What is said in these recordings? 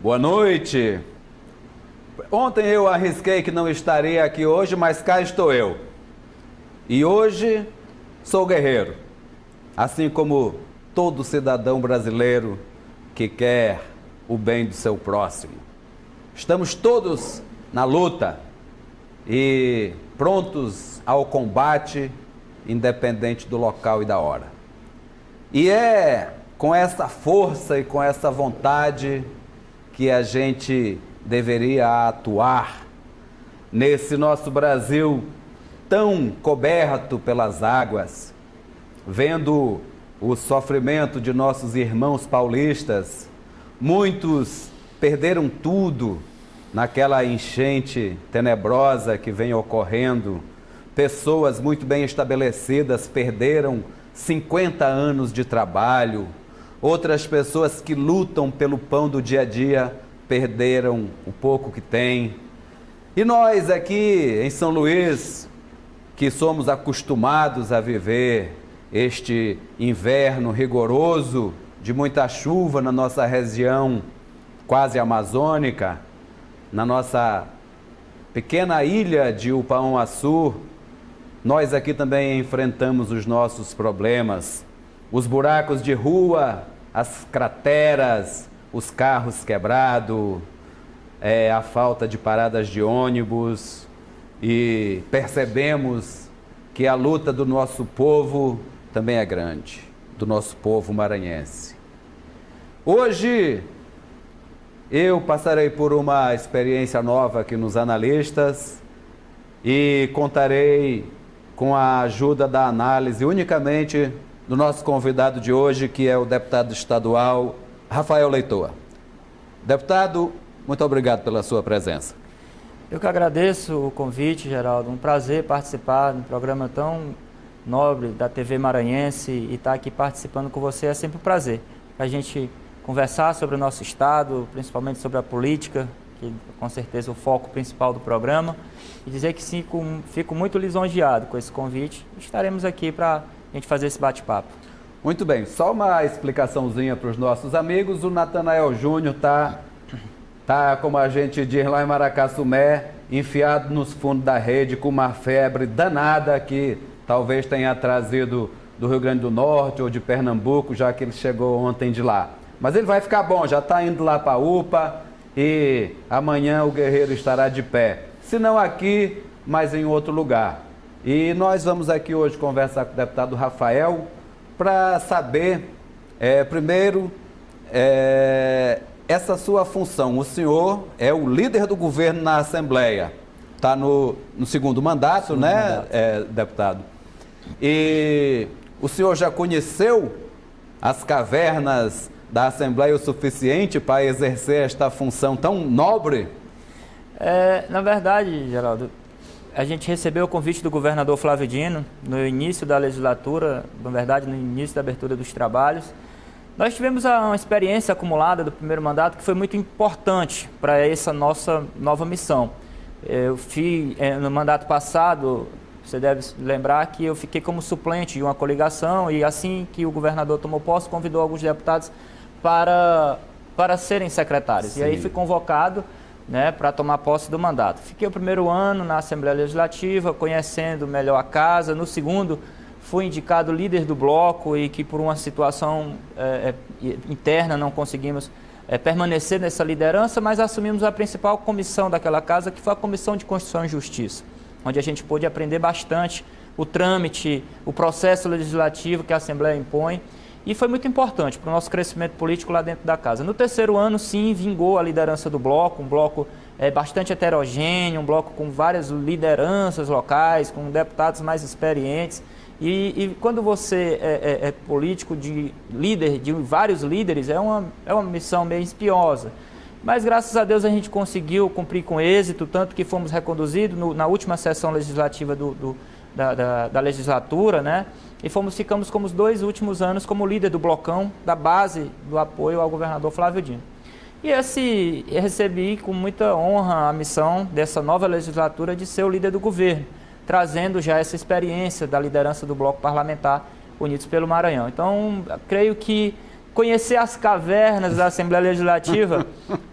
Boa noite. Ontem eu arrisquei que não estaria aqui hoje, mas cá estou eu. E hoje sou guerreiro, assim como todo cidadão brasileiro que quer o bem do seu próximo. Estamos todos na luta e prontos ao combate, independente do local e da hora. E é com essa força e com essa vontade que a gente deveria atuar nesse nosso Brasil tão coberto pelas águas, vendo o sofrimento de nossos irmãos paulistas. Muitos perderam tudo naquela enchente tenebrosa que vem ocorrendo. Pessoas muito bem estabelecidas perderam 50 anos de trabalho. Outras pessoas que lutam pelo pão do dia a dia perderam o pouco que têm. E nós aqui em São Luís, que somos acostumados a viver este inverno rigoroso, de muita chuva na nossa região quase amazônica, na nossa pequena ilha de Upaon-Açu, nós aqui também enfrentamos os nossos problemas, os buracos de rua, as crateras, os carros quebrados, a falta de paradas de ônibus, e percebemos que a luta do nosso povo também é grande, do nosso povo maranhense. Hoje eu passarei por uma experiência nova aqui nos analistas e contarei com a ajuda da análise unicamente do nosso convidado de hoje, que é o deputado estadual Rafael Leitoa. Deputado, muito obrigado pela sua presença. Eu que agradeço o convite, Geraldo. Um prazer participar de um programa tão nobre da TV Maranhense e estar aqui participando com você é sempre um prazer. A gente conversar sobre o nosso estado, principalmente sobre a política, que com certeza é o foco principal do programa, e dizer que sim, fico muito lisonjeado com esse convite. Estaremos aqui para a gente fazer esse bate-papo. Muito bem, só uma explicaçãozinha para os nossos amigos. O Natanael Júnior tá, como a gente diz lá em Maracassumé, enfiado nos fundos da rede com uma febre danada que talvez tenha trazido do Rio Grande do Norte ou de Pernambuco, já que ele chegou ontem de lá. Mas ele vai ficar bom, já está indo lá para a UPA e amanhã o guerreiro estará de pé. Se não aqui, mas em outro lugar. E nós vamos aqui hoje conversar com o deputado Rafael para saber, primeiro, essa sua função. O senhor é o líder do governo na Assembleia, está no segundo mandato, né, deputado? E o senhor já conheceu as cavernas da Assembleia o suficiente para exercer esta função tão nobre? Na verdade, Geraldo, a gente recebeu o convite do governador Flávio Dino no início da legislatura, na verdade no início da abertura dos trabalhos. Nós tivemos uma experiência acumulada do primeiro mandato que foi muito importante para essa nossa nova missão. Eu fui, no mandato passado, você deve lembrar que eu fiquei como suplente de uma coligação e assim que o governador tomou posse, convidou alguns deputados para serem secretários. Sim. E aí fui convocado, né, para tomar posse do mandato. Fiquei o primeiro ano na Assembleia Legislativa, conhecendo melhor a casa. No segundo, fui indicado líder do bloco e que por uma situação interna não conseguimos permanecer nessa liderança, mas assumimos a principal comissão daquela casa, que foi a Comissão de Constituição e Justiça, onde a gente pôde aprender bastante o trâmite, o processo legislativo que a Assembleia impõe, e foi muito importante para o nosso crescimento político lá dentro da casa. No terceiro ano, sim, vingou a liderança do bloco, um bloco bastante heterogêneo, um bloco com várias lideranças locais, com deputados mais experientes. E quando você é político de líder, de vários líderes, é uma missão meio espinhosa. Mas graças a Deus a gente conseguiu cumprir com êxito, tanto que fomos reconduzidos na última sessão legislativa da legislatura, né? E ficamos como os 2 últimos anos como líder do blocão, da base do apoio ao governador Flávio Dino. E recebi com muita honra a missão dessa nova legislatura de ser o líder do governo, trazendo já essa experiência da liderança do bloco parlamentar Unidos pelo Maranhão. Então, creio que conhecer as cavernas da Assembleia Legislativa,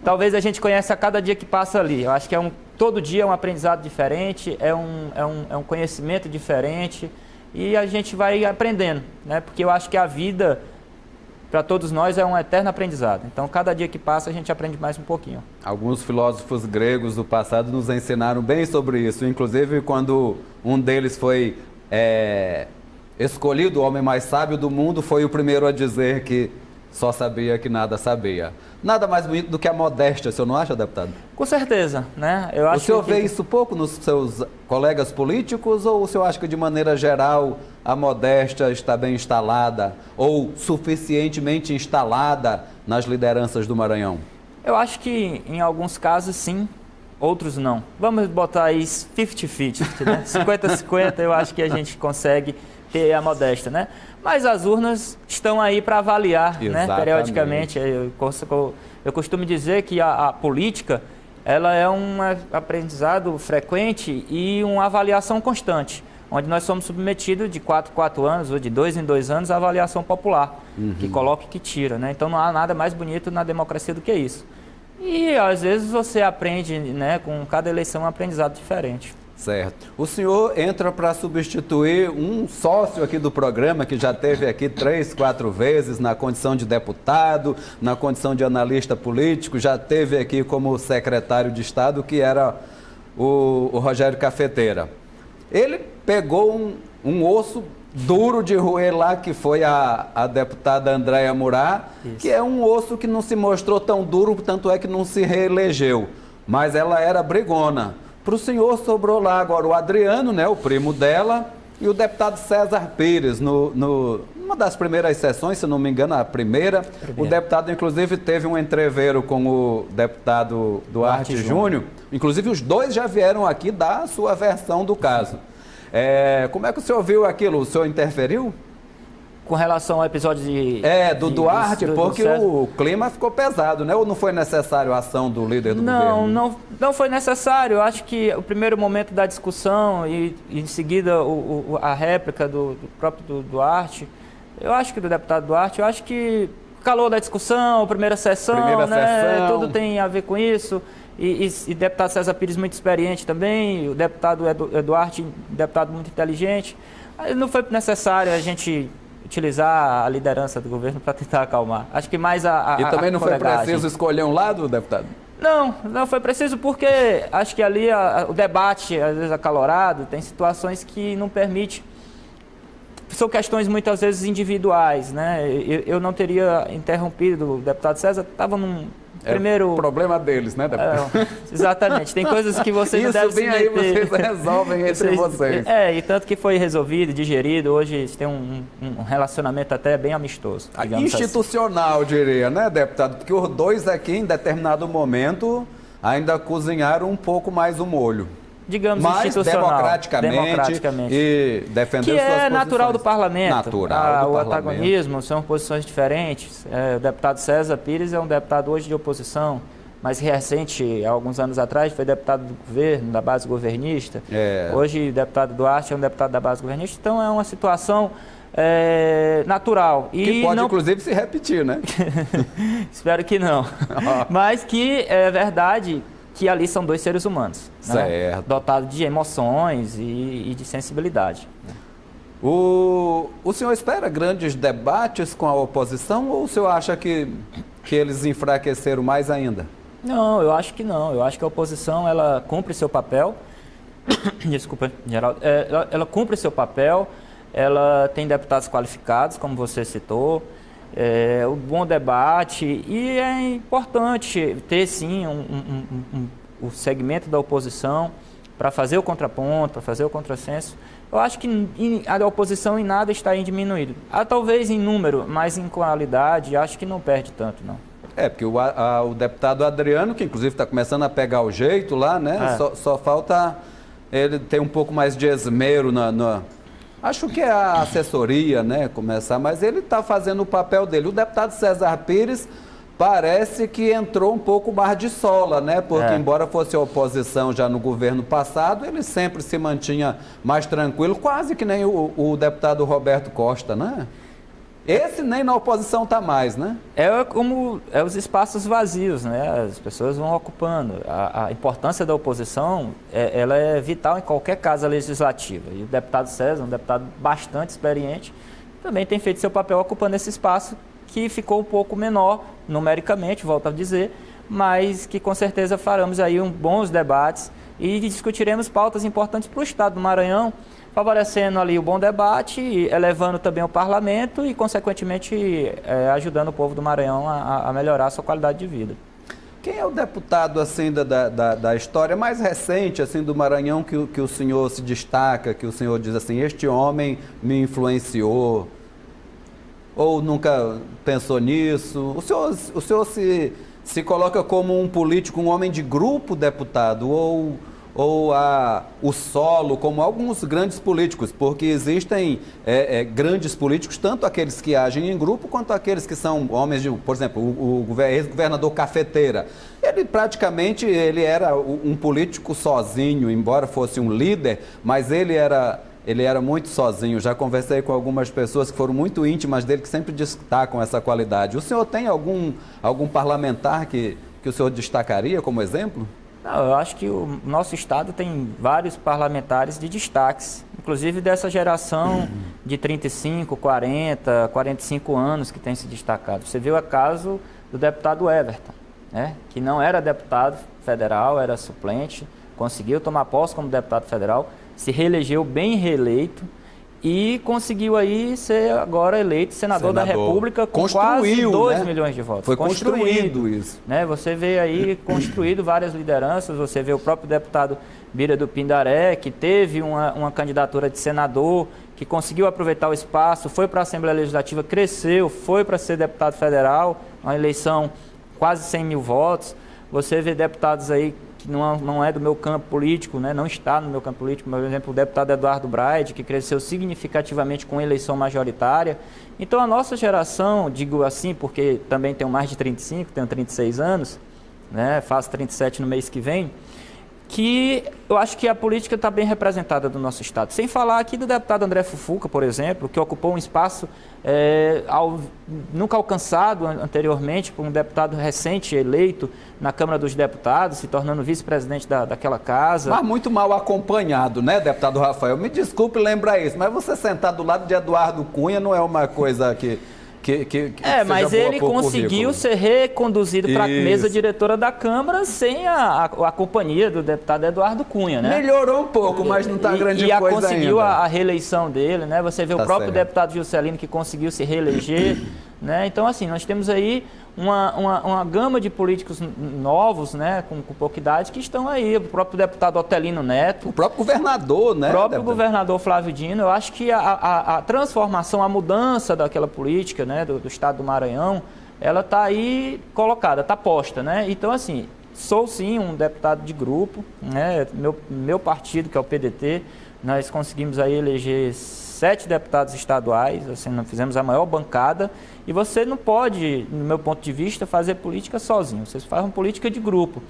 talvez a gente conheça a cada dia que passa ali. Eu acho que todo dia é um aprendizado diferente, é um conhecimento diferente e a gente vai aprendendo, né? Porque eu acho que a vida, para todos nós, é um eterno aprendizado. Então, cada dia que passa, a gente aprende mais um pouquinho. Alguns filósofos gregos do passado nos ensinaram bem sobre isso. Inclusive, quando um deles foi escolhido o homem mais sábio do mundo, foi o primeiro a dizer que só sabia que nada sabia. Nada mais bonito do que a modéstia, o senhor não acha, deputado? Com certeza, né? Eu acho o senhor vê isso pouco nos seus colegas políticos ou o senhor acha que, de maneira geral, a modéstia está bem instalada ou suficientemente instalada nas lideranças do Maranhão? Eu acho que, em alguns casos, sim, outros não. Vamos botar aí 50-50, né? 50-50, eu acho que a gente consegue ter a modéstia, né? Mas as urnas estão aí para avaliar, né? Periodicamente. Eu costumo dizer que a política, ela é um aprendizado frequente e uma avaliação constante, onde nós somos submetidos de 4 em 4 anos ou de 2 em 2 anos à avaliação popular, que coloca e que tira, né? Então não há nada mais bonito na democracia do que isso. E às vezes você aprende, né? Com cada eleição um aprendizado diferente. Certo. O senhor entra para substituir um sócio aqui do programa que já esteve aqui 3, 4 vezes na condição de deputado, na condição de analista político, já esteve aqui como secretário de Estado, que era o Rogério Cafeteira. Ele pegou um osso duro de roer lá, que foi a deputada Andréia Murá, que é um osso que não se mostrou tão duro, tanto é que não se reelegeu, mas ela era brigona. Para o senhor sobrou lá agora o Adriano, né, o primo dela, e o deputado César Pires, numa das primeiras sessões, se não me engano, a primeira. O deputado, inclusive, teve um entreveiro com o deputado Duarte Júnior. Inclusive, os dois já vieram aqui dar a sua versão do caso. Como é que o senhor viu aquilo? O senhor interferiu? Com relação ao episódio do Duarte, porque o clima ficou pesado, né? Ou não foi necessário a ação do líder do governo? Não foi necessário. Eu acho que o primeiro momento da discussão e em seguida a réplica do próprio Duarte, eu acho que do deputado Duarte, eu acho que calor da discussão, primeira sessão, tudo tem a ver com isso. E deputado César Pires muito experiente também, o deputado Duarte, deputado muito inteligente. Não foi necessário a gente utilizar a liderança do governo para tentar acalmar. Acho que mais E também não foi preciso escolher um lado, deputado? Não foi preciso porque acho que ali o debate, às vezes acalorado, tem situações que não permite. São questões muitas vezes individuais, né? Eu não teria interrompido o deputado César, estava num primeiro... o problema deles, né, deputado? Exatamente, tem coisas que vocês não devem se meter. Isso, bem aí vocês resolvem entre vocês. E tanto que foi resolvido, digerido, hoje tem um relacionamento até bem amistoso. Institucional, assim, diria, né, deputado? Porque os dois aqui, em determinado momento, ainda cozinharam um pouco mais o molho. Digamos, mas institucional. Democraticamente. E defender suas posições. Que é natural do parlamento. O antagonismo são posições diferentes. O deputado César Pires é um deputado hoje de oposição, mas recente, há alguns anos atrás, foi deputado do governo, da base governista. Hoje, o deputado Duarte é um deputado da base governista. Então, é uma situação natural. Que pode, inclusive, se repetir, né? Espero que não. Mas que é verdade que ali são dois seres humanos, né? Dotados de emoções e de sensibilidade. O senhor espera grandes debates com a oposição ou o senhor acha que eles enfraqueceram mais ainda? Não, eu acho que não. Eu acho que a oposição, ela cumpre seu papel. Desculpa, Geraldo. Ela cumpre seu papel, ela tem deputados qualificados, como você citou. O bom debate, e é importante ter sim o segmento da oposição para fazer o contraponto, para fazer o contrassenso. Eu acho que a oposição em nada está diminuído. Talvez em número, mas em qualidade, acho que não perde tanto, não. Porque o deputado Adriano, que inclusive está começando a pegar o jeito lá, né? Só falta ele ter um pouco mais de esmero Acho que é a assessoria, né, começar, mas ele está fazendo o papel dele. O deputado César Pires parece que entrou um pouco mais de sola, né, porque embora fosse a oposição já no governo passado, ele sempre se mantinha mais tranquilo, quase que nem o deputado Roberto Costa, né? Esse nem na oposição está mais, né? É como os espaços vazios, né? As pessoas vão ocupando. A importância da oposição, ela é vital em qualquer casa legislativa. E o deputado César, um deputado bastante experiente, também tem feito seu papel ocupando esse espaço que ficou um pouco menor numericamente, volto a dizer, mas que com certeza faremos aí bons debates e discutiremos pautas importantes para o Estado do Maranhão, favorecendo ali o bom debate, elevando também o parlamento e, consequentemente, ajudando o povo do Maranhão a melhorar a sua qualidade de vida. Quem é o deputado assim da história mais recente assim do Maranhão que o senhor se destaca, que o senhor diz assim, este homem me influenciou? Ou nunca pensou nisso? O senhor se coloca como um político, um homem de grupo, deputado, ou o solo, como alguns grandes políticos, porque existem grandes políticos, tanto aqueles que agem em grupo, quanto aqueles que são homens de, por exemplo, o ex-governador Cafeteira. Ele praticamente era um político sozinho, embora fosse um líder, mas ele era muito sozinho. Já conversei com algumas pessoas que foram muito íntimas dele, que sempre destacam essa qualidade. O senhor tem algum parlamentar que o senhor destacaria como exemplo? Não, eu acho que o nosso estado tem vários parlamentares de destaques, inclusive dessa geração de 35, 40, 45 anos que tem se destacado. Você viu o caso do deputado Everton, né, que não era deputado federal, era suplente, conseguiu tomar posse como deputado federal, se reelegeu bem reeleito e conseguiu aí ser agora eleito senador da República com quase 2 milhões de votos. Foi construído isso. Né? Você vê aí construído várias lideranças, você vê o próprio deputado Bira do Pindaré, que teve uma candidatura de senador, que conseguiu aproveitar o espaço, foi para a Assembleia Legislativa, cresceu, foi para ser deputado federal, uma eleição quase 100 mil votos. Você vê deputados aí que não é do meu campo político, né? Não está no meu campo político, por exemplo, o deputado Eduardo Braide, que cresceu significativamente com eleição majoritária. Então, a nossa geração, digo assim, porque também tenho mais de 35, tenho 36 anos, né? Faço 37 no mês que vem, que eu acho que a política está bem representada do nosso estado. Sem falar aqui do deputado André Fufuca, por exemplo, que ocupou um espaço nunca alcançado anteriormente por um deputado recente eleito na Câmara dos Deputados, se tornando vice-presidente daquela casa. Mas muito mal acompanhado, né, deputado Rafael? Me desculpe lembrar isso, mas você sentar do lado de Eduardo Cunha não é uma coisa que mas ele conseguiu ser reconduzido para a mesa diretora da Câmara sem a companhia do deputado Eduardo Cunha, né? Melhorou um pouco, mas não está grande coisa ainda. E conseguiu a reeleição dele, né? Você vê o próprio deputado Juscelino que conseguiu se reeleger, né? Então, assim, nós temos aí uma gama de políticos novos, né, com pouca idade, que estão aí. O próprio deputado Otelino Neto. O próprio governador, né? O próprio governador Flávio Dino. Eu acho que a transformação, a mudança daquela política, né, do estado do Maranhão, ela está aí colocada, está posta, né? Então, assim, sou sim um deputado de grupo, né? Meu partido, que é o PDT, nós conseguimos aí eleger 7 deputados estaduais, assim, nós fizemos a maior bancada, e você não pode, no meu ponto de vista, fazer política sozinho, você faz uma política de grupo.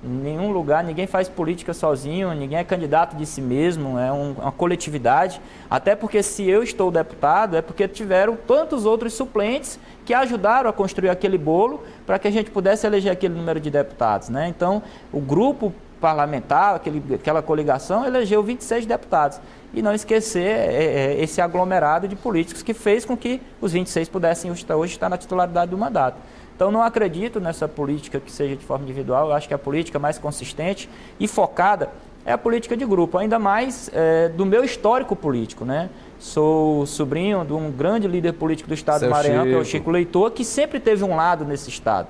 Em nenhum lugar, ninguém faz política sozinho, ninguém é candidato de si mesmo, é uma coletividade, até porque se eu estou deputado, é porque tiveram tantos outros suplentes que ajudaram a construir aquele bolo para que a gente pudesse eleger aquele número de deputados, né? Então, o grupo parlamentar, aquela coligação, elegeu 26 deputados. E não esquecer esse aglomerado de políticos que fez com que os 26 pudessem hoje estar na titularidade do mandato. Então, não acredito nessa política que seja de forma individual. Eu acho que a política mais consistente e focada é a política de grupo, ainda mais do meu histórico político, né? Sou sobrinho de um grande líder político do estado do Maranhão, que é o Chico Leitor, que sempre teve um lado nesse estado,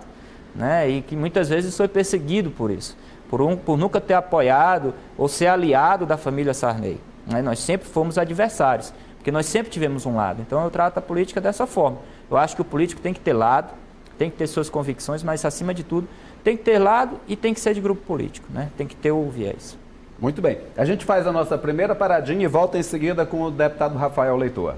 né? E que muitas vezes foi perseguido por isso, por nunca ter apoiado ou ser aliado da família Sarney. Nós sempre fomos adversários, porque nós sempre tivemos um lado. Então, eu trato a política dessa forma. Eu acho que o político tem que ter lado, tem que ter suas convicções, mas, acima de tudo, tem que ter lado e tem que ser de grupo político, né? Tem que ter o viés. Muito bem. A gente faz a nossa primeira paradinha e volta em seguida com o deputado Rafael Leitor.